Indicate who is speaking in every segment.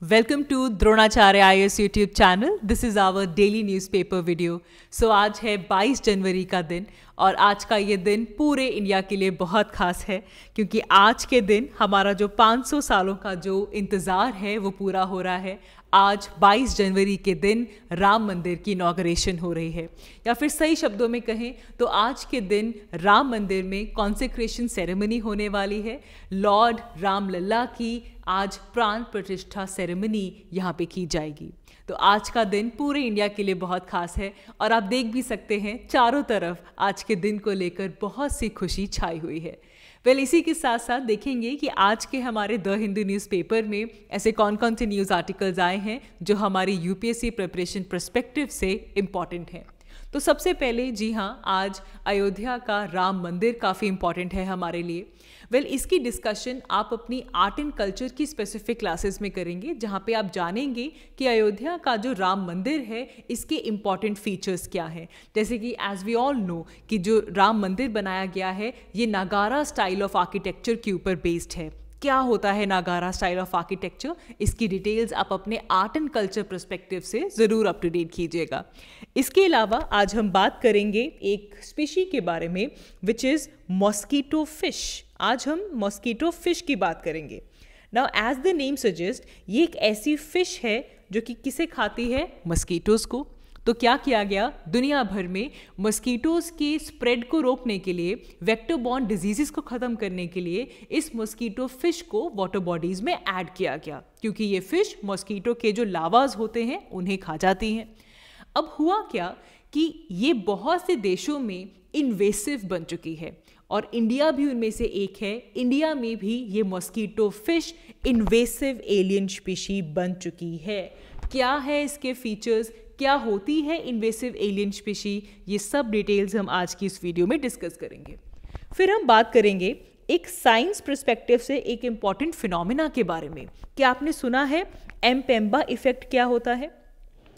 Speaker 1: Welcome to Dronacharya IAS YouTube channel. This is our daily newspaper video. So आज है 22 जनवरी का दिन और आज का ये दिन पूरे इंडिया के लिए बहुत खास है क्योंकि आज के दिन हमारा जो 500 सालों का जो इंतज़ार है वो पूरा हो रहा है। आज 22 जनवरी के दिन राम मंदिर की इनॉग्रेशन हो रही है, या फिर सही शब्दों में कहें तो आज के दिन राम मंदिर में कॉन्सेक्रेशन सेरेमनी होने वाली है। लॉर्ड राम लल्ला की आज प्राण प्रतिष्ठा सेरेमनी यहाँ पे की जाएगी। तो आज का दिन पूरे इंडिया के लिए बहुत खास है और आप देख भी सकते हैं चारों तरफ आज के दिन को लेकर बहुत सी खुशी छाई हुई है। इसी के साथ साथ देखेंगे कि आज के हमारे द हिंदू न्यूज़पेपर में ऐसे कौन कौन से न्यूज़ आर्टिकल्स आए हैं जो हमारी यूपीएससी प्रिपरेशन पर्सपेक्टिव से इम्पॉर्टेंट हैं। तो सबसे पहले जी हाँ, आज अयोध्या का राम मंदिर काफ़ी इम्पॉर्टेंट है हमारे लिए। इसकी डिस्कशन आप अपनी आर्ट एंड कल्चर की स्पेसिफिक क्लासेस में करेंगे, जहाँ पे आप जानेंगे कि अयोध्या का जो राम मंदिर है इसके इम्पॉर्टेंट फीचर्स क्या हैं। जैसे कि एज वी ऑल नो कि जो राम मंदिर बनाया गया है ये नागारा स्टाइल ऑफ आर्किटेक्चर के ऊपर बेस्ड है। क्या होता है नागारा स्टाइल ऑफ आर्किटेक्चर, इसकी डिटेल्स आप अपने आर्ट एंड कल्चर पर्सपेक्टिव से ज़रूर अप टू डेट कीजिएगा। इसके अलावा आज हम बात करेंगे एक स्पीशी के बारे में विच इज़ मॉस्कीटो फिश। आज हम मॉस्कीटो फिश की बात करेंगे। Now as the name suggest, ये एक ऐसी फिश है जो कि किसे खाती है? मस्कीटोज़ को। तो क्या किया गया, दुनिया भर में मस्कीटोज़ के स्प्रेड को रोकने के लिए, वेक्टर बॉर्न डिजीज़ को ख़त्म करने के लिए इस मस्कीटो फिश को वाटर बॉडीज़ में ऐड किया गया, क्योंकि ये फिश मस्कीटो के जो लावाज होते हैं उन्हें खा जाती हैं। अब हुआ क्या कि ये बहुत से देशों में इन्वेसिव बन चुकी है और इंडिया भी उनमें से एक है। इंडिया में भी ये mosquito fish invasive alien species बन चुकी है। क्या है इसके फीचर्स, क्या होती है इन्वेसिव एलियन स्पीशी, ये सब डिटेल्स हम आज की इस वीडियो में डिस्कस करेंगे। फिर हम बात करेंगे एक साइंस पर्सपेक्टिव से एक इम्पॉर्टेंट फिनोमिना के बारे में। क्या आपने सुना है एम्पेम्बा इफेक्ट क्या होता है?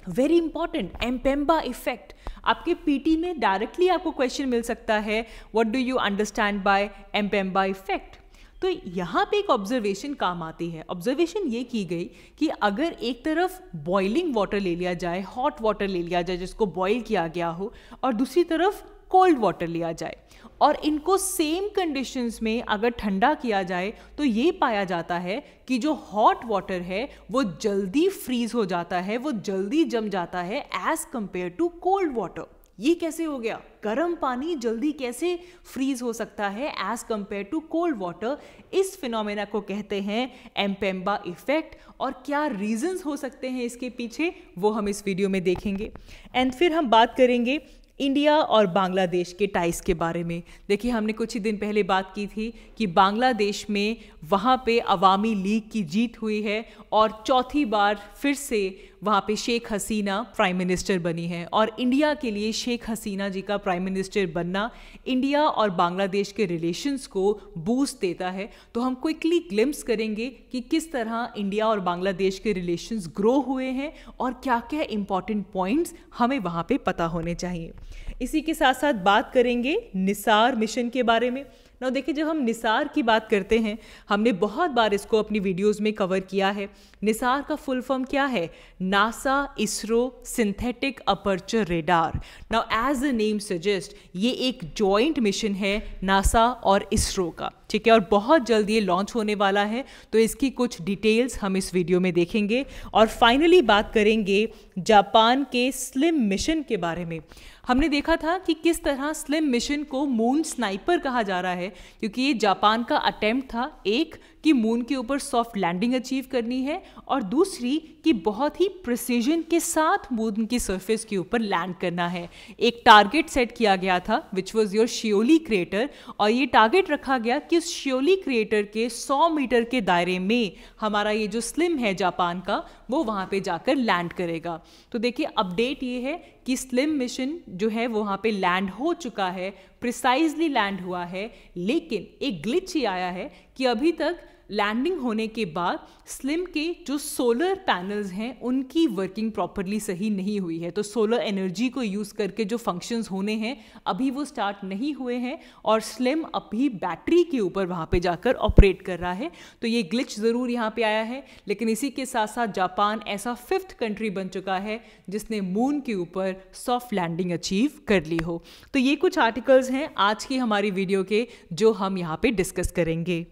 Speaker 1: Very important, Mpemba effect. आपके पीटी में डायरेक्टली आपको क्वेश्चन मिल सकता है, what do you understand by Mpemba effect. तो यहाँ पे एक ऑब्जर्वेशन काम आती है। ऑब्जर्वेशन ये की गई कि अगर एक तरफ बॉइलिंग वाटर ले लिया जाए, हॉट वाटर ले लिया जाए जिसको बॉईल किया गया हो, और दूसरी तरफ कोल्ड वाटर लिया जाए और इनको सेम कंडीशंस में अगर ठंडा किया जाए तो ये पाया जाता है कि जो हॉट वाटर है वो जल्दी फ्रीज हो जाता है, वो जल्दी जम जाता है as compare to cold water. ये कैसे हो गया? गर्म पानी जल्दी कैसे फ्रीज हो सकता है as compare to cold water? इस फिनोमेना को कहते हैं एम्पेम्बा इफेक्ट, और क्या रीजंस हो सकते हैं इसके पीछे वो हम इस वीडियो में देखेंगे। एंड फिर हम बात करेंगे इंडिया और बांग्लादेश के टाइज के बारे में। देखिए, हमने कुछ ही दिन पहले बात की थी कि बांग्लादेश में वहाँ पे अवामी लीग की जीत हुई है और चौथी बार फिर से वहाँ पे शेख हसीना प्राइम मिनिस्टर बनी है, और इंडिया के लिए शेख हसीना जी का प्राइम मिनिस्टर बनना इंडिया और बांग्लादेश के रिलेशंस को बूस्ट देता है। तो हम क्विकली ग्लिम्स करेंगे कि किस तरह इंडिया और बांग्लादेश के रिलेशंस ग्रो हुए हैं और क्या क्या इंपॉर्टेंट पॉइंट्स हमें वहाँ पे पता होने चाहिए। इसी के साथ साथ बात करेंगे निसार मिशन के बारे में। ना देखिए, जब हम निसार की बात करते हैं, हमने बहुत बार इसको अपनी वीडियोस में कवर किया है। निसार का फुल फॉर्म क्या है? NASA ISRO synthetic aperture radar. Now as the name suggest, ये एक जॉइंट मिशन है नासा और इसरो का, ठीक है, और बहुत जल्द ये लॉन्च होने वाला है। तो इसकी कुछ डिटेल्स हम इस वीडियो में देखेंगे और फाइनली बात करेंगे जापान के स्लिम मिशन के बारे में। हमने देखा था कि किस तरह स्लिम मिशन को मून स्नाइपर कहा जा रहा है, क्योंकि ये जापान का अटेम्प्ट था, एक कि मून के ऊपर सॉफ्ट लैंडिंग अचीव करनी है और दूसरी कि बहुत ही प्रिसीजन के साथ मून की सरफेस के ऊपर लैंड करना है। एक टारगेट सेट किया गया था विच वॉज योर शियोली क्रेटर, और ये टारगेट रखा गया कि उस शियोली क्रेटर के 100 मीटर के दायरे में हमारा ये जो स्लिम है जापान का, वो वहाँ पे जाकर लैंड करेगा। तो देखिए, अपडेट ये है कि स्लिम मिशन जो है वो वहाँ पे लैंड हो चुका है, प्रिसाइजली लैंड हुआ है, लेकिन एक ग्लिच ही आया है कि अभी तक लैंडिंग होने के बाद स्लिम के जो सोलर पैनल्स हैं उनकी वर्किंग प्रॉपरली सही नहीं हुई है। तो सोलर एनर्जी को यूज़ करके जो फंक्शंस होने हैं अभी वो स्टार्ट नहीं हुए हैं और स्लिम अभी बैटरी के ऊपर वहाँ पे जाकर ऑपरेट कर रहा है। तो ये ग्लिच ज़रूर यहाँ पे आया है, लेकिन इसी के साथ साथ जापान ऐसा 5th कंट्री बन चुका है जिसने मून के ऊपर सॉफ्ट लैंडिंग अचीव कर ली हो। तो ये कुछ आर्टिकल्स हैं आज की हमारी वीडियो के जो हम यहाँ पे डिस्कस करेंगे।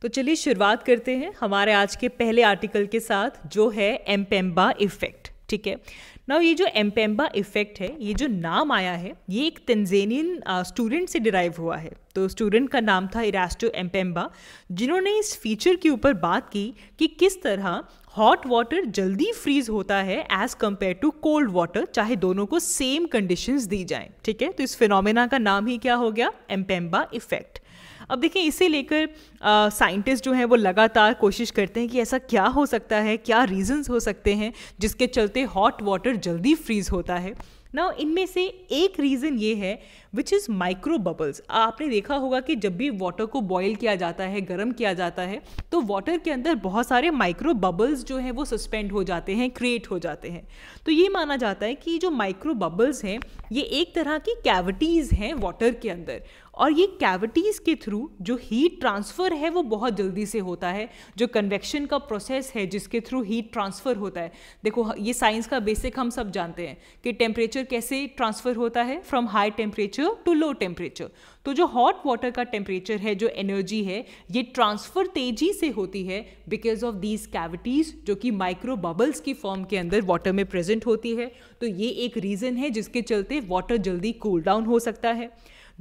Speaker 1: तो चलिए शुरुआत करते हैं हमारे आज के पहले आर्टिकल के साथ जो है एम्पेम्बा इफेक्ट। ठीक है ना, ये जो एम्पेम्बा इफेक्ट है, ये जो नाम आया है ये एक तंजानियन स्टूडेंट से डिराइव हुआ है। तो स्टूडेंट का नाम था इरास्टो एम्पेम्बा, जिन्होंने इस फीचर के ऊपर बात की कि किस तरह हॉट वाटर जल्दी फ्रीज होता है as compare to cold water, चाहे दोनों को सेम कंडीशंस दी जाएं। ठीक है, तो इस फिनोमेना का नाम ही क्या हो गया, एम्पेम्बा इफेक्ट। अब देखिए इसे लेकर साइंटिस्ट जो हैं वो लगातार कोशिश करते हैं कि ऐसा क्या हो सकता है, क्या रीजंस हो सकते हैं जिसके चलते हॉट वाटर जल्दी फ्रीज होता है ना। इनमें से एक रीज़न ये है विच इज़ माइक्रो बबल्स। आपने देखा होगा कि जब भी वाटर को बॉईल किया जाता है, गर्म किया जाता है, तो वाटर के अंदर बहुत सारे माइक्रो बबल्स जो हैं वो सस्पेंड हो जाते हैं, क्रिएट हो जाते हैं। तो ये माना जाता है कि जो माइक्रो बबल्स हैं ये एक तरह की कैविटीज़ हैं वाटर के अंदर, और ये कैविटीज़ के थ्रू जो हीट ट्रांसफ़र है वो बहुत जल्दी से होता है। जो कन्वेक्शन का प्रोसेस है जिसके थ्रू हीट ट्रांसफ़र होता है, देखो ये साइंस का बेसिक हम सब जानते हैं कि टेम्परेचर कैसे ट्रांसफ़र होता है, from high temperature to low temperature. तो जो हॉट वाटर का टेम्परेचर है, जो एनर्जी है, ये ट्रांसफ़र तेज़ी से होती है बिकॉज ऑफ दीज कैविटीज़ जो कि माइक्रो बबल्स की फॉर्म के अंदर वाटर में प्रेजेंट होती है। तो ये एक रीज़न है जिसके चलते वाटर जल्दी कूल डाउन हो सकता है।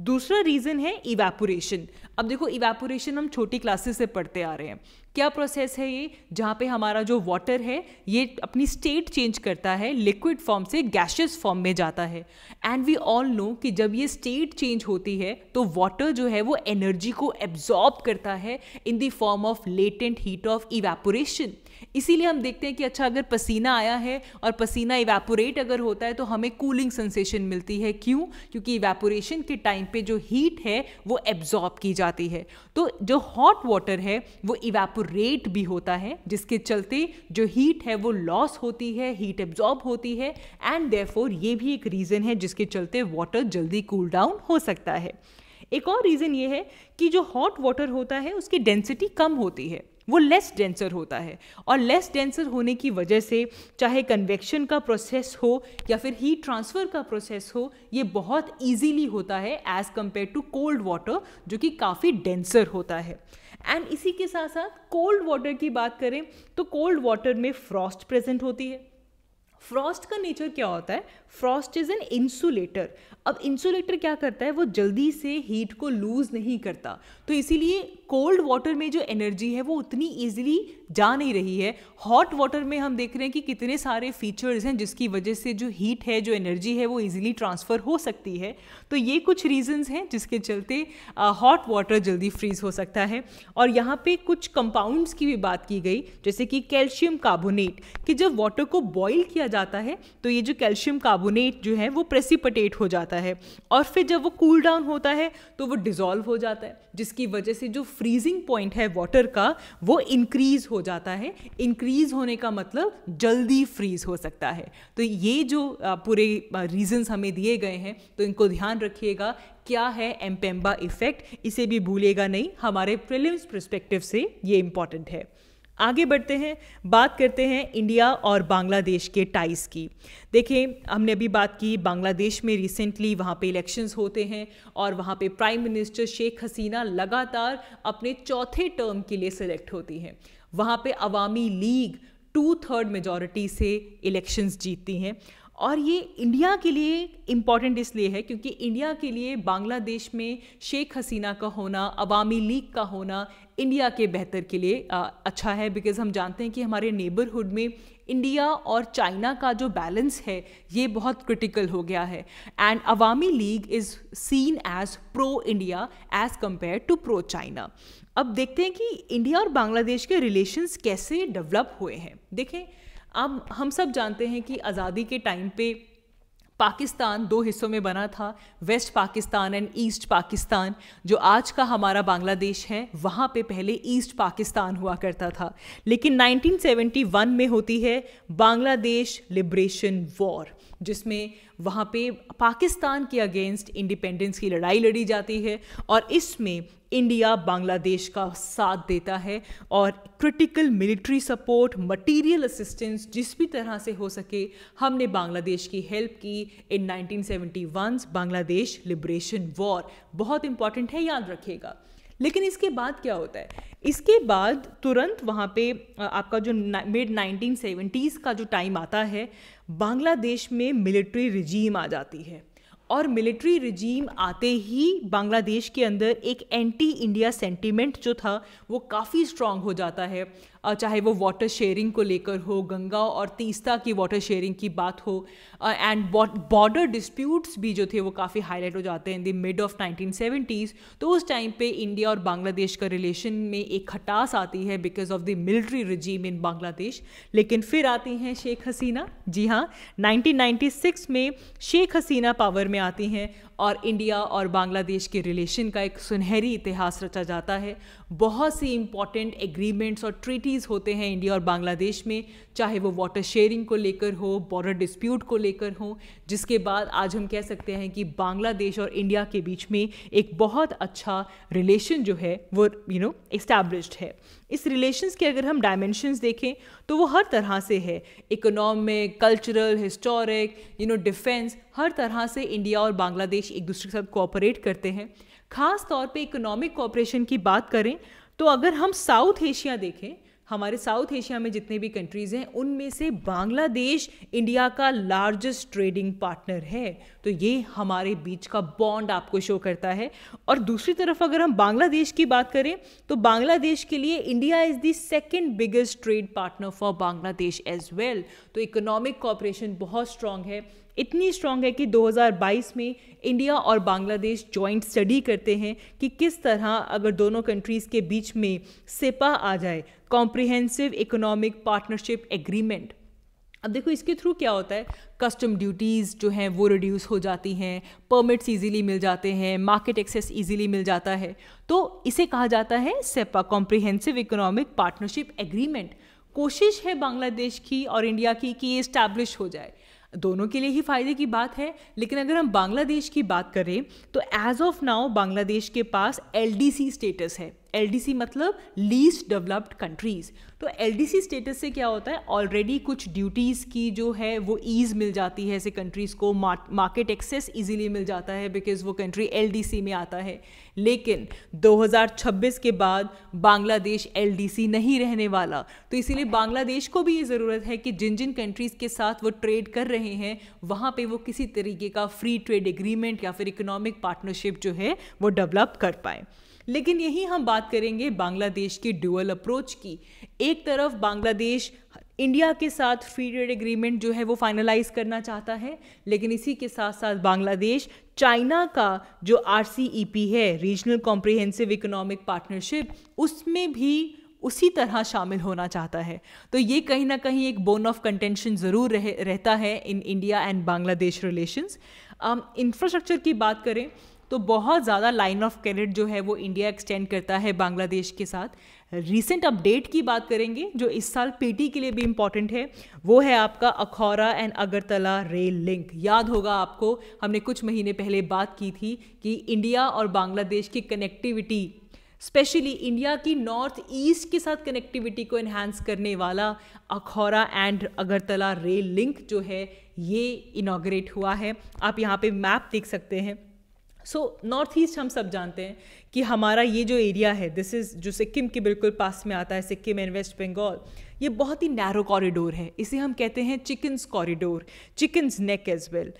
Speaker 1: दूसरा रीज़न है इवेपोरेशन। अब देखो इवेपोरेशन हम छोटी क्लासेस से पढ़ते आ रहे हैं। क्या प्रोसेस है ये, जहाँ पे हमारा जो वाटर है ये अपनी स्टेट चेंज करता है, लिक्विड फॉर्म से गैशियस फॉर्म में जाता है। एंड वी ऑल नो कि जब ये स्टेट चेंज होती है तो वाटर जो है वो एनर्जी को एब्जॉर्ब करता है in the form of latent heat of evaporation. इसीलिए हम देखते हैं कि अच्छा अगर पसीना आया है और पसीना इवेपोरेट अगर होता है तो हमें कूलिंग सेंसेशन मिलती है। क्यों? क्योंकि इवेपोरेशन के टाइम पे जो हीट है वो एब्जॉर्ब की जाती है। तो जो हॉट वाटर है वो इवेपोरेट भी होता है, जिसके चलते जो हीट है वो लॉस होती है, हीट एब्जॉर्ब होती है, एंड देयरफॉर ये भी एक रीज़न है जिसके चलते वाटर जल्दी कूल डाउन हो सकता है। एक और रीज़न ये है कि जो हॉट वाटर होता है उसकी डेंसिटी कम होती है, वो लेस डेंसर होता है, और लेस डेंसर होने की वजह से चाहे कन्वेक्शन का प्रोसेस हो या फिर हीट ट्रांसफ़र का प्रोसेस हो, ये बहुत इजीली होता है as compare to cold water जो कि काफ़ी डेंसर होता है। एंड इसी के साथ साथ कोल्ड वाटर की बात करें तो कोल्ड वाटर में फ्रॉस्ट प्रेजेंट होती है। फ्रॉस्ट का नेचर क्या होता है, फ्रॉस्ट इज एन इंसुलेटर। अब इंसुलेटर क्या करता है, वो जल्दी से हीट को लूज नहीं करता, तो इसीलिए कोल्ड वाटर में जो एनर्जी है वो उतनी इजीली जा नहीं रही है। हॉट वाटर में हम देख रहे हैं कि कितने सारे फीचर्स हैं जिसकी वजह से जो हीट है, जो एनर्जी है वो इजीली ट्रांसफ़र हो सकती है। तो ये कुछ रीजंस हैं जिसके चलते हॉट वाटर जल्दी फ्रीज हो सकता है। और यहाँ पे कुछ कंपाउंड्स की भी बात की गई, जैसे कि कैल्शियम कार्बोनेट, कि जब वाटर को बॉईल किया जाता है तो ये जो कैल्शियम कार्बोनेट जो है वो प्रेसिपिटेट हो जाता है, और फिर जब वो कूल डाउन होता है तो वो डिसॉल्व हो जाता है, जिसकी वजह से जो फ्रीजिंग पॉइंट है वाटर का वो इंक्रीज हो जाता है। इंक्रीज होने का मतलब जल्दी फ्रीज हो सकता है। तो ये जो पूरे रीजंस हमें दिए गए हैं तो इनको ध्यान रखिएगा। क्या है एम्पेम्बा इफेक्ट, इसे भी भूलिएगा नहीं, हमारे प्रीलिम्स पर्सपेक्टिव से ये इंपॉर्टेंट है। आगे बढ़ते हैं, बात करते हैं इंडिया और बांग्लादेश के टाइज की। देखें, हमने अभी बात की बांग्लादेश में रिसेंटली वहाँ पे इलेक्शंस होते हैं और वहाँ पे प्राइम मिनिस्टर शेख हसीना लगातार अपने चौथे टर्म के लिए सेलेक्ट होती हैं। वहाँ पे अवामी लीग 2/3 मेजॉरिटी से इलेक्शंस जीतती हैं, और ये इंडिया के लिए इम्पॉर्टेंट इसलिए है क्योंकि इंडिया के लिए बांग्लादेश में शेख हसीना का होना, अवामी लीग का होना इंडिया के बेहतर के लिए अच्छा है। बिकॉज हम जानते हैं कि हमारे नेबरहुड में इंडिया और चाइना का जो बैलेंस है ये बहुत क्रिटिकल हो गया है, and Awami League is seen as pro India as compare to pro China. अब देखते हैं कि इंडिया और बांग्लादेश के रिलेशंस कैसे डेवलप हुए हैं। देखें, अब हम सब जानते हैं कि आज़ादी के टाइम पे पाकिस्तान दो हिस्सों में बना था, west Pakistan and east Pakistan. जो आज का हमारा बांग्लादेश है वहाँ पे पहले ईस्ट पाकिस्तान हुआ करता था। लेकिन 1971 में होती है बांग्लादेश लिबरेशन वॉर, जिसमें वहाँ पे पाकिस्तान के अगेंस्ट इंडिपेंडेंस की लड़ाई लड़ी जाती है और इसमें इंडिया बांग्लादेश का साथ देता है और critical military support, material assistance जिस भी तरह से हो सके हमने बांग्लादेश की हेल्प की इन 1971 बांग्लादेश लिबरेशन वॉर। बहुत इंपॉर्टेंट है, याद रखिएगा। लेकिन इसके बाद क्या होता है? इसके बाद तुरंत वहाँ पे आपका जो मिड 1970s का जो टाइम आता है, बांग्लादेश में मिलिट्री रिजीम आ जाती है और मिलिट्री रिजीम आते ही बांग्लादेश के अंदर एक एंटी इंडिया सेंटीमेंट जो था वो काफ़ी स्ट्रांग हो जाता है। चाहे वो वाटर शेयरिंग को लेकर हो, गंगा और तीस्ता की वाटर शेयरिंग की बात हो, एंड बॉर्डर डिस्प्यूट्स भी जो थे वो काफ़ी हाईलाइट हो जाते हैं in the mid of 1970s। तो उस टाइम पे इंडिया और बांग्लादेश का रिलेशन में एक खटास आती है because of the military regime in Bangladesh. लेकिन फिर आती हैं शेख हसीना। जी हाँ, 1996 में शेख हसीना पावर में आती हैं और इंडिया और बांग्लादेश के रिलेशन का एक सुनहरी इतिहास रचा जाता है। बहुत सी इंपॉर्टेंट एग्रीमेंट्स और ट्रीटीज़ होते हैं इंडिया और बांग्लादेश में, चाहे वो वाटर शेयरिंग को लेकर हो, बॉर्डर डिस्प्यूट को लेकर हो, जिसके बाद आज हम कह सकते हैं कि बांग्लादेश और इंडिया के बीच में एक बहुत अच्छा रिलेशन जो है वो एस्टैब्लिश्ड है। इस रिलेशंस के अगर हम डायमेंशंस देखें तो वो हर तरह से है, इकोनॉमिक, कल्चरल, हिस्टोरिक, डिफेंस, हर तरह से इंडिया और बांग्लादेश एक दूसरे के साथ कोऑपरेट करते हैं। खास तौर पे इकोनॉमिक कोऑपरेशन की बात करें तो अगर हम साउथ एशिया देखें, हमारे साउथ एशिया में जितने भी कंट्रीज़ हैं उनमें से बांग्लादेश इंडिया का लार्जेस्ट ट्रेडिंग पार्टनर है। तो ये हमारे बीच का बॉन्ड आपको शो करता है। और दूसरी तरफ अगर हम बांग्लादेश की बात करें तो बांग्लादेश के लिए India is the second biggest trade partner for Bangladesh as well. तो इकोनॉमिक कोऑपरेशन बहुत स्ट्रॉन्ग है, इतनी स्ट्रॉन्ग है कि 2022 में इंडिया और बांग्लादेश जॉइंट स्टडी करते हैं कि किस तरह अगर दोनों कंट्रीज़ के बीच में सेपा आ जाए, कॉम्प्रिहेंसिव इकोनॉमिक पार्टनरशिप एग्रीमेंट। अब देखो इसके थ्रू क्या होता है, कस्टम ड्यूटीज़ जो हैं वो रिड्यूस हो जाती हैं, परमिट्स इजीली मिल जाते हैं, मार्केट एक्सेस इजीली मिल जाता है। तो इसे कहा जाता है CEPA, comprehensive economic partnership agreement. कोशिश है बांग्लादेश की और इंडिया की कि ये इस्टेब्लिश हो जाए, दोनों के लिए ही फायदे की बात है। लेकिन अगर हम बांग्लादेश की बात करें तो एज ऑफ नाउ बांग्लादेश के पास LDC स्टेटस है। LDC मतलब लीस्ट डेवलप्ड कंट्रीज़। तो LDC स्टेटस से क्या होता है, ऑलरेडी कुछ ड्यूटीज़ की जो है वो ईज़ मिल जाती है ऐसे कंट्रीज़ को, मार्केट एक्सेस इजीली मिल जाता है बिकॉज वो कंट्री LDC में आता है। लेकिन 2026 के बाद बांग्लादेश LDC नहीं रहने वाला, तो इसीलिए बांग्लादेश को भी ये ज़रूरत है कि जिन जिन कंट्रीज़ के साथ वो ट्रेड कर रहे हैं वहाँ पे वो किसी तरीके का फ्री ट्रेड एग्रीमेंट या फिर इकोनॉमिक पार्टनरशिप जो है वो डेवलप कर पाए। लेकिन यही हम बात करेंगे बांग्लादेश की ड्यूअल अप्रोच की। एक तरफ बांग्लादेश इंडिया के साथ फ्री ट्रेड एग्रीमेंट जो है वो फाइनलाइज करना चाहता है, लेकिन इसी के साथ साथ बांग्लादेश चाइना का जो RCEP है, रीजनल कॉम्प्रिहेंसिव इकोनॉमिक पार्टनरशिप, उसमें भी उसी तरह शामिल होना चाहता है। तो ये कहीं ना कहीं एक बोन ऑफ कंटेंशन ज़रूर रहता है in India and Bangladesh relations. Infrastructure की बात करें तो बहुत ज़्यादा लाइन ऑफ क्रेडिट जो है वो इंडिया एक्सटेंड करता है बांग्लादेश के साथ। रीसेंट अपडेट की बात करेंगे जो इस साल PT के लिए भी इम्पॉर्टेंट है, वो है आपका Akhaura and Agartala rail link. याद होगा आपको, हमने कुछ महीने पहले बात की थी कि इंडिया और बांग्लादेश की कनेक्टिविटी, स्पेशली इंडिया की नॉर्थ ईस्ट के साथ कनेक्टिविटी को एनहांस करने वाला Akhaura and Agartala rail link जो है ये इनॉग्रेट हुआ है। आप यहाँ पे मैप देख सकते हैं। नॉर्थ ईस्ट हम सब जानते हैं कि हमारा ये जो एरिया है, दिस इज़ जो सिक्किम के बिल्कुल पास में आता है, सिक्किम एंड वेस्ट बंगाल, ये बहुत ही नैरो कॉरिडोर है। इसे हम कहते हैं चिकन्स कॉरिडोर, चिकन्स नेक एज वेल।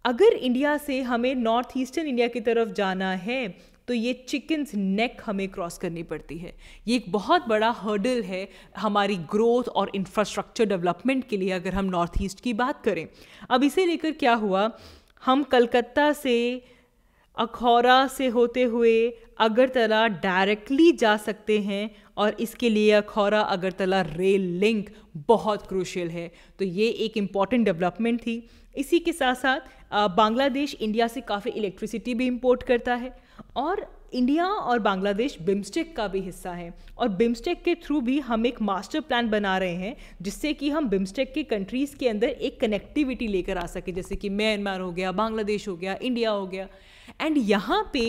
Speaker 1: अगर इंडिया से हमें नॉर्थ ईस्टर्न इंडिया की तरफ जाना है तो ये चिकन्स नेक हमें क्रॉस करनी पड़ती है। ये एक बहुत बड़ा हर्डल है हमारी ग्रोथ और इंफ्रास्ट्रक्चर डेवलपमेंट के लिए अगर हम नॉर्थ ईस्ट की बात करें। अब इसे लेकर क्या हुआ, हम कलकत्ता से, अखौरा से होते हुए अगरतला डायरेक्टली जा सकते हैं और इसके लिए अखौरा अगरतला रेल लिंक बहुत क्रूशियल है। तो ये एक इम्पॉर्टेंट डेवलपमेंट थी। इसी के साथ साथ बांग्लादेश इंडिया से काफ़ी इलेक्ट्रिसिटी भी इंपोर्ट करता है और इंडिया और बांग्लादेश बिम्स्टेक का भी हिस्सा है और बिम्स्टेक के थ्रू भी हम एक मास्टर प्लान बना रहे हैं जिससे कि हम बिम्स्टेक के कंट्रीज़ के अंदर एक कनेक्टिविटी लेकर आ सके, जैसे कि म्यांमार हो गया, बांग्लादेश हो गया, इंडिया हो गया। एंड यहाँ पे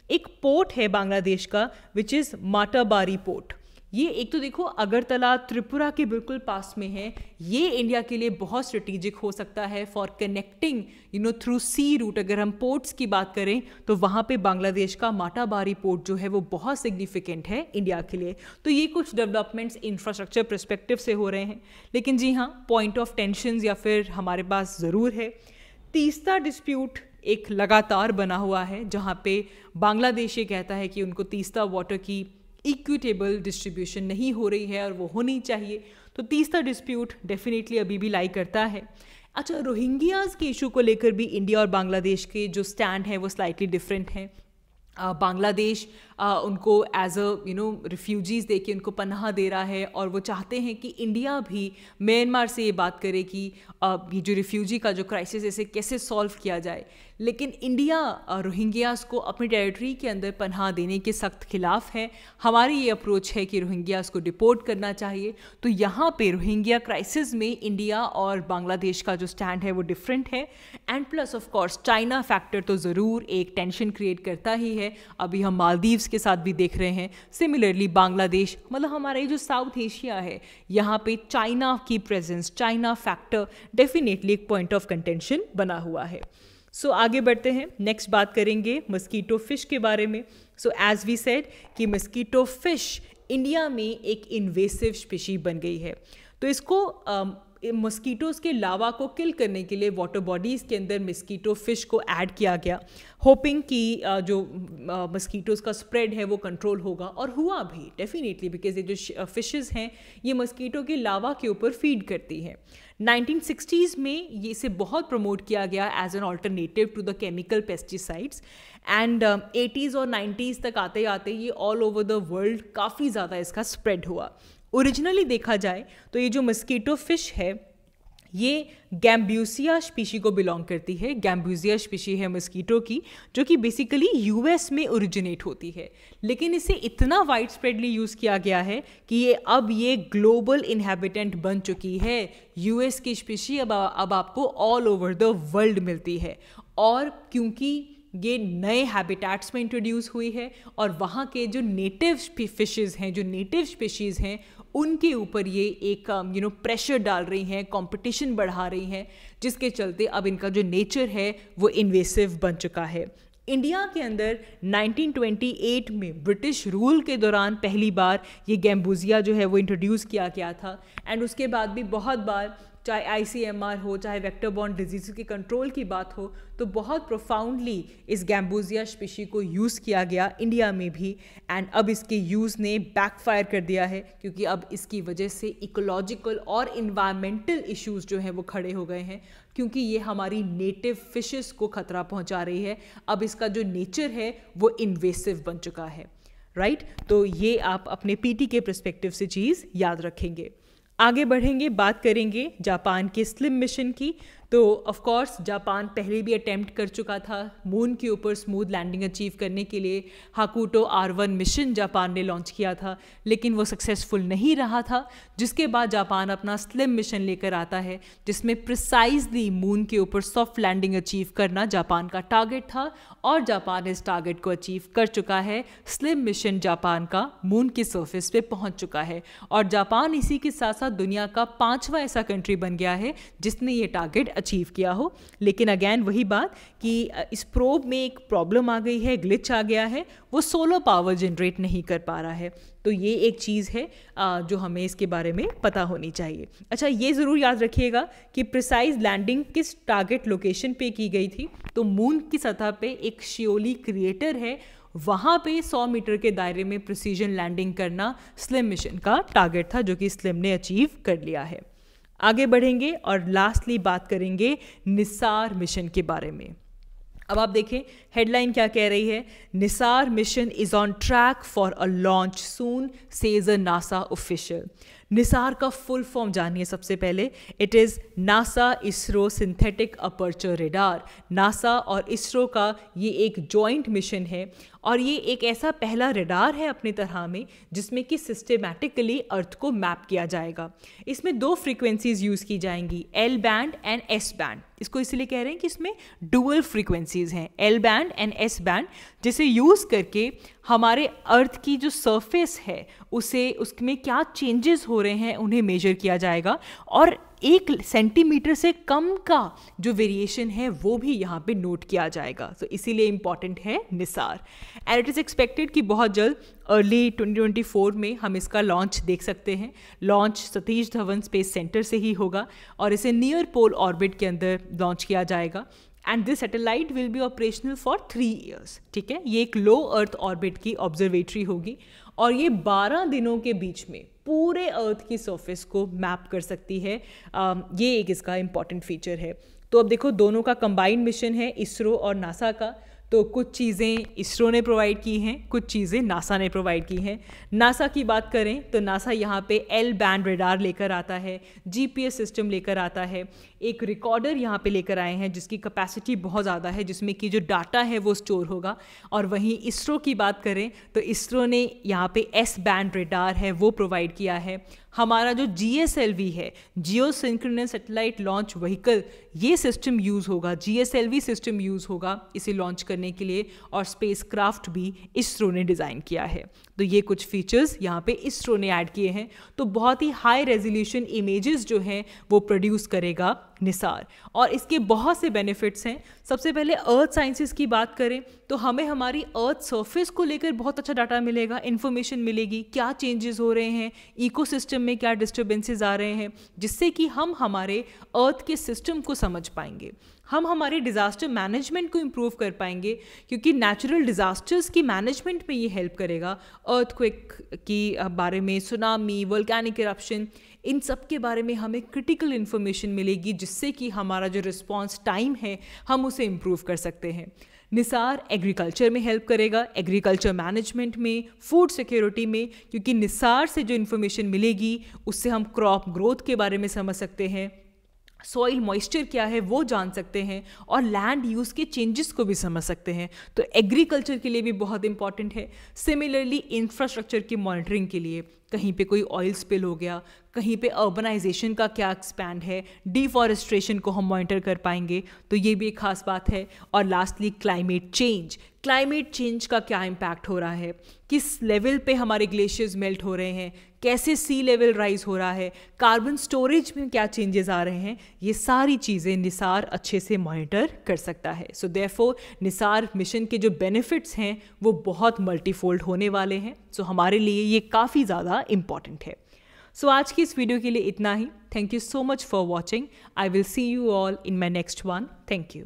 Speaker 1: एक पोर्ट है बांग्लादेश का विच इज़ माटाबारी पोर्ट। ये एक तो देखो अगरतला त्रिपुरा के बिल्कुल पास में है, ये इंडिया के लिए बहुत स्ट्रेटेजिक हो सकता है for connecting through sea route. अगर हम पोर्ट्स की बात करें तो वहाँ पे बांग्लादेश का माटाबारी पोर्ट जो है वो बहुत सिग्निफिकेंट है इंडिया के लिए। तो ये कुछ डेवलपमेंट्स इंफ्रास्ट्रक्चर पर्सपेक्टिव से हो रहे हैं। लेकिन जी हाँ, पॉइंट ऑफ टेंशन या फिर हमारे पास ज़रूर है। तीस्ता डिस्प्यूट एक लगातार बना हुआ है जहाँ पे बांग्लादेश ये कहता है कि उनको तीस्ता वाटर की इक्विटेबल डिस्ट्रीब्यूशन नहीं हो रही है और वो होनी चाहिए। तो तीसरा डिस्प्यूट डेफिनेटली अभी भी लाई करता है। अच्छा, रोहिंग्याज के इशू को लेकर भी इंडिया और बांग्लादेश के जो स्टैंड है वो स्लाइटली डिफरेंट है। बांग्लादेश उनको एज अ रिफ्यूजीज़ दे के उनको पनाह दे रहा है और वो चाहते हैं कि इंडिया भी म्यांमार से ये बात करे कि ये जो रिफ्यूजी का जो क्राइसिस है इसे कैसे सॉल्व किया जाए। लेकिन इंडिया रोहिंग्यास को अपनी टेरिटरी के अंदर पनाह देने के सख्त खिलाफ है। हमारी ये अप्रोच है कि रोहिंग्यास को डिपोर्ट करना चाहिए। तो यहाँ पे रोहिंग्या क्राइसिस में इंडिया और बांग्लादेश का जो स्टैंड है वो डिफरेंट है। And plus of course China factor तो ज़रूर एक टेंशन क्रिएट करता ही है। अभी हम मालदीव्स के साथ भी देख रहे हैं। सिमिलरली बांग्लादेश, मतलब हमारा ये जो साउथ एशिया है यहाँ पे चाइना की प्रेजेंस, चाइना फैक्टर डेफिनेटली एक पॉइंट ऑफ कंटेंशन बना हुआ है। सो आगे बढ़ते हैं, नेक्स्ट बात करेंगे मस्कीटो फिश के बारे में। सो एज वी सेड कि मस्कीटो फिश इंडिया में एक इन्वेसिव स्पीशी बन गई है। तो इसको मस्कीटोज़ के लावा को किल करने के लिए वाटर बॉडीज़ के अंदर मस्कीटो फिश को ऐड किया गया, होपिंग कि जो मस्कीटोज़ का स्प्रेड है वो कंट्रोल होगा, और हुआ भी डेफिनेटली, बिकॉज ये जो फिशेज़ हैं ये मस्कीटो के लावा के ऊपर फीड करती हैं। 1960s में ये इसे बहुत प्रमोट किया गया as an alternative to the chemical pesticides and 80s और 90s तक आते आते ये ऑल ओवर द वर्ल्ड काफ़ी ज़्यादा इसका स्प्रेड हुआ। ओरिजिनली देखा जाए तो ये जो मस्कीटो फिश है ये गैम्ब्यूसिया स्पीशी को बिलोंग करती है। गैम्ब्यूसिया स्पीशी है मस्कीटो की जो कि बेसिकली यूएस में ओरिजिनेट होती है, लेकिन इसे इतना वाइड स्प्रेडली यूज़ किया गया है कि ये ग्लोबल इनहेबिटेंट बन चुकी है। यूएस की स्पीशी अब आपको ऑल ओवर द वर्ल्ड मिलती है, और क्योंकि ये नए हैबिटेट्स में इंट्रोड्यूस हुई है और वहाँ के जो नेटिव फिशेज़ हैं, जो नेटिव स्पीशीज़ हैं, उनके ऊपर ये एक प्रेशर डाल रही हैं, कंपटीशन बढ़ा रही हैं, जिसके चलते अब इनका जो नेचर है वो इन्वेसिव बन चुका है। इंडिया के अंदर 1928 में ब्रिटिश रूल के दौरान पहली बार ये गैम्बूजिया जो है वो इंट्रोड्यूस किया गया था, एंड उसके बाद भी बहुत बार, चाहे ICMR हो, चाहे वेक्टर बॉर्न डिजीज़ के कंट्रोल की बात हो, तो बहुत प्रोफाउंडली इस गैम्बूजिया स्पीशी को यूज़ किया गया इंडिया में भी, एंड अब इसके यूज़ ने बैकफायर कर दिया है क्योंकि अब इसकी वजह से इकोलॉजिकल और इन्वायरमेंटल इश्यूज़ जो हैं वो खड़े हो गए हैं, क्योंकि ये हमारी नेटिव फिशेस को खतरा पहुंचा रही है। अब इसका जो नेचर है वो इन्वेसिव बन चुका है, राइट। तो ये आप अपने PT के पर्सपेक्टिव से चीज़ याद रखेंगे। आगे बढ़ेंगे, बात करेंगे जापान के स्लिम मिशन की। तो ऑफ कोर्स जापान पहले भी अटेम्प्ट कर चुका था मून के ऊपर स्मूथ लैंडिंग अचीव करने के लिए। हाकुटो R1 मिशन जापान ने लॉन्च किया था, लेकिन वो सक्सेसफुल नहीं रहा था, जिसके बाद जापान अपना स्लिम मिशन लेकर आता है जिसमें प्रिसाइजली मून के ऊपर सॉफ्ट लैंडिंग अचीव करना जापान का टारगेट था, और जापान इस टारगेट को अचीव कर चुका है। स्लिम मिशन जापान का मून की सरफेस पे पहुंच चुका है, और जापान इसी के साथ साथ दुनिया का 5वां ऐसा कंट्री बन गया है जिसने ये टारगेट अचीव किया हो। लेकिन अगेन वही बात कि इस प्रोब में एक प्रॉब्लम आ गई है, ग्लिच आ गया है, वो सोलर पावर जनरेट नहीं कर पा रहा है। तो ये एक चीज़ है जो हमें इसके बारे में पता होनी चाहिए। अच्छा, ये ज़रूर याद रखिएगा कि प्रिसाइज लैंडिंग किस टारगेट लोकेशन पे की गई थी। तो मून की सतह पे एक शियोली क्रिएटर है, वहाँ पे 100 मीटर के दायरे में प्रिसीजन लैंडिंग करना स्लिम मिशन का टारगेट था, जो कि स्लिम ने अचीव कर लिया है। आगे बढ़ेंगे और लास्टली बात करेंगे निसार मिशन के बारे में। अब आप देखें हेडलाइन क्या कह रही है, Nisar mission is on track for a launch soon says a NASA official. Nisar का फुल फॉर्म जानिए सबसे पहले। It is NASA ISRO synthetic aperture radar. NASA और इसरो का ये एक जॉइंट मिशन है और ये एक ऐसा पहला रेडार है अपनी तरह में जिसमें कि सिस्टेमैटिकली अर्थ को मैप किया जाएगा। इसमें 2 फ्रीक्वेंसीज यूज़ की जाएंगी, L band and S band. इसको इसलिए कह रहे हैं कि इसमें डुअल फ्रीक्वेंसीज हैं, L band and S band, जिसे यूज़ करके हमारे अर्थ की जो सरफेस है उसे उसमें क्या चेंजेस हो रहे हैं उन्हें मेजर किया जाएगा और 1 सेंटीमीटर से कम का जो वेरिएशन है वो भी यहाँ पे नोट किया जाएगा। तो इसीलिए इम्पॉर्टेंट है Nisar. And it is expected कि बहुत जल्द अर्ली 2024 में हम इसका लॉन्च देख सकते हैं। Launch Satish Dhawan space centre से ही होगा और इसे नियर पोल ऑर्बिट के अंदर लॉन्च किया जाएगा। And this satellite will be operational for 3 years। ठीक है, ये एक लो अर्थ ऑर्बिट की ऑब्जर्वेटरी होगी और ये 12 दिनों के बीच में पूरे अर्थ की सरफेस को मैप कर सकती है। ये एक इसका इम्पॉर्टेंट फीचर है। तो अब देखो दोनों का कंबाइंड मिशन है, इसरो और नासा का। तो कुछ चीज़ें इसरो ने प्रोवाइड की हैं, कुछ चीज़ें नासा ने प्रोवाइड की हैं। नासा की बात करें तो नासा यहाँ पे एल बैंड रेडार लेकर आता है, जीपीएस सिस्टम लेकर आता है, एक रिकॉर्डर यहाँ पे लेकर आए हैं जिसकी कैपेसिटी बहुत ज़्यादा है, जिसमें कि जो डाटा है वो स्टोर होगा। और वहीं इसरो की बात करें तो इसरो ने यहाँ पे एस बैंड रेडार है वो प्रोवाइड किया है। हमारा जो GSLV है, जियो सिंक्रोनस सैटेलाइट लॉन्च व्हीकल, ये सिस्टम यूज़ होगा, GSLV सिस्टम यूज़ होगा इसे लॉन्च करने के लिए और स्पेसक्राफ्ट भी इसरो ने डिज़ाइन किया है। तो ये कुछ फीचर्स यहाँ पे इसरो ने ऐड किए हैं। तो बहुत ही हाई रेजोल्यूशन इमेजेस जो हैं वो प्रोड्यूस करेगा निसार और इसके बहुत से बेनिफिट्स हैं। सबसे पहले अर्थ साइंसेस की बात करें तो हमें हमारी अर्थ सरफेस को लेकर बहुत अच्छा डाटा मिलेगा, इन्फॉर्मेशन मिलेगी, क्या चेंजेस हो रहे हैं, इकोसिस्टम में क्या डिस्टर्बेंसेस आ रहे हैं, जिससे कि हम हमारे अर्थ के सिस्टम को समझ पाएंगे। हम हमारे डिज़ास्टर मैनेजमेंट को इम्प्रूव कर पाएंगे क्योंकि नेचुरल डिज़ास्टर्स की मैनेजमेंट में ये हेल्प करेगा। अर्थक्वेक की बारे में, सुनामी, वोल्केनिक इरप्शन, इन सब के बारे में हमें क्रिटिकल इन्फॉर्मेशन मिलेगी जिससे कि हमारा जो रिस्पॉन्स टाइम है हम उसे इम्प्रूव कर सकते हैं। निसार एग्रीकल्चर में हेल्प करेगा, एग्रीकल्चर मैनेजमेंट में, फूड सिक्योरिटी में, क्योंकि निसार से जो इन्फॉर्मेशन मिलेगी उससे हम क्रॉप ग्रोथ के बारे में समझ सकते हैं, सॉइल मॉइस्चर क्या है वो जान सकते हैं और लैंड यूज़ के चेंजेस को भी समझ सकते हैं। तो एग्रीकल्चर के लिए भी बहुत इंपॉर्टेंट है। सिमिलरली इंफ्रास्ट्रक्चर की मॉनिटरिंग के लिए, कहीं पे कोई ऑयल स्पिल हो गया, कहीं पे अर्बनाइजेशन का क्या एक्सपैंड है, डिफॉरेस्ट्रेशन को हम मॉनिटर कर पाएंगे, तो ये भी एक खास बात है। और lastly climate change, climate change का क्या इम्पैक्ट हो रहा है, किस लेवल पे हमारे ग्लेशियर्स मेल्ट हो रहे हैं, कैसे सी लेवल राइज हो रहा है, कार्बन स्टोरेज में क्या चेंजेस आ रहे हैं, ये सारी चीज़ें निसार अच्छे से मॉनिटर कर सकता है। सो देयरफॉर निसार मिशन के जो बेनिफिट्स हैं वो बहुत मल्टीफोल्ड होने वाले हैं। सो हमारे लिए ये काफ़ी ज़्यादा इम्पॉर्टेंट है। सो आज की इस वीडियो के लिए इतना ही। Thank you so much for watching. I will see you all in my next one. Thank you.